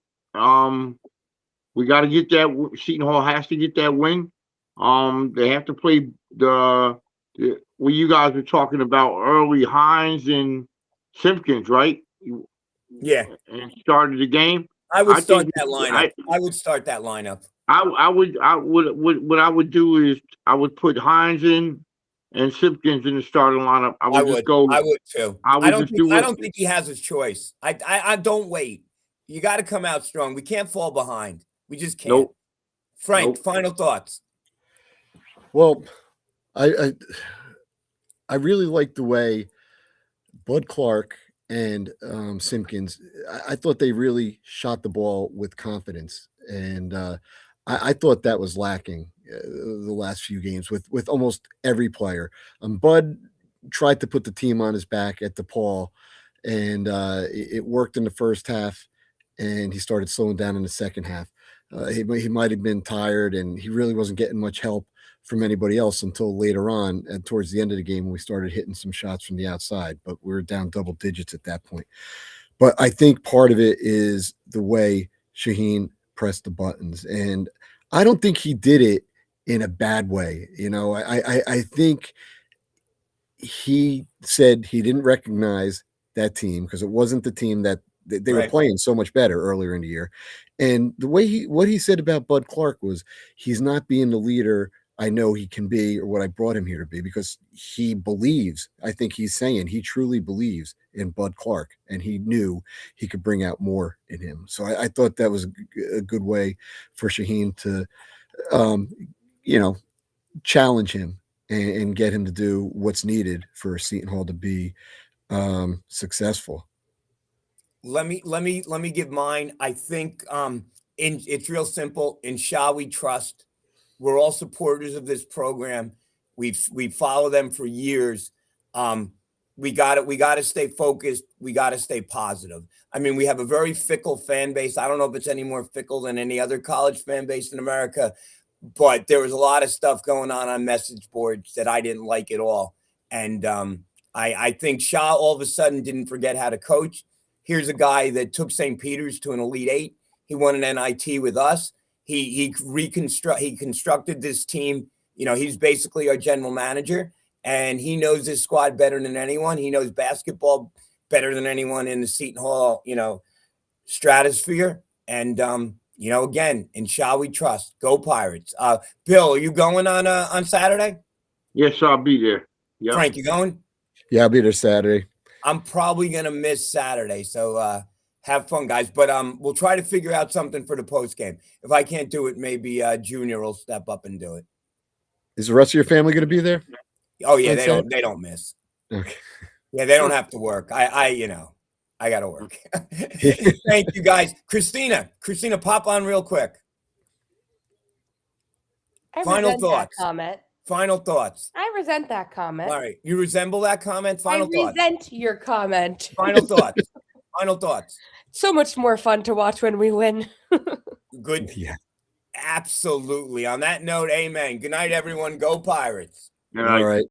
We got to get that. Seton Hall has to get that win. They have to play what you guys were talking about early, Hines and Simpkins, right? Yeah. And started the game. I would start that lineup. I would start that lineup. What I would do is I would put Hines in and Simpkins in the starting lineup. I would too. I don't think he has his choice. I don't wait. You got to come out strong. We can't fall behind. We just can't. Nope. Frank, final thoughts. Well, I really like the way Bud Clark and Simpkins. I thought they really shot the ball with confidence, and I thought that was lacking the last few games with almost every player. Bud tried to put the team on his back at DePaul, and it worked in the first half, and he started slowing down in the second half. He might have been tired, and he really wasn't getting much help from anybody else until later on and towards the end of the game when we started hitting some shots from the outside, but we were down double digits at that point. But I think part of it is the way Shaheen pressed the buttons, and I don't think he did it in a bad way. I think he said he didn't recognize that team because it wasn't the team that they were playing so much better earlier in the year. And the way what he said about Bud Clark was he's not being the leader I know he can be or what I brought him here to be, because he believes, I think he's saying he truly believes in Bud Clark, and he knew he could bring out more in him. So I thought that was a good way for Shaheen to, challenge him and get him to do what's needed for Seton Hall to be successful. Let me give mine. I think it's real simple. In Shah we trust. We're all supporters of this program. We follow them for years. We got to stay focused. We got to stay positive. I mean, we have a very fickle fan base. I don't know if it's any more fickle than any other college fan base in America, but there was a lot of stuff going on message boards that I didn't like at all. And I think Shah all of a sudden didn't forget how to coach. Here's a guy that took St. Peter's to an Elite Eight. He won an NIT with us. He constructed this team. He's basically our general manager, and he knows this squad better than anyone. He knows basketball better than anyone in the Seton Hall, stratosphere. And again, in Shah we trust. Go Pirates. Bill, are you going on Saturday? Yes, I'll be there. Yep. Frank, you going? Yeah, I'll be there Saturday. I'm probably gonna miss Saturday, so have fun, guys. But we'll try to figure out something for the post game. If I can't do it, maybe Junior will step up and do it. Is the rest of your family going to be there? Oh yeah, they don't miss. Okay. Yeah, they don't have to work. I got to work. Thank you, guys. Christina, pop on real quick. Final thoughts. Comment. Final thoughts. I resent that comment. All right, you resemble that comment. Final thoughts. I resent your comment. Final thoughts. Final thoughts. So much more fun to watch when we win. Good. Yeah. Absolutely. On that note, amen. Good night, everyone. Go Pirates. All right.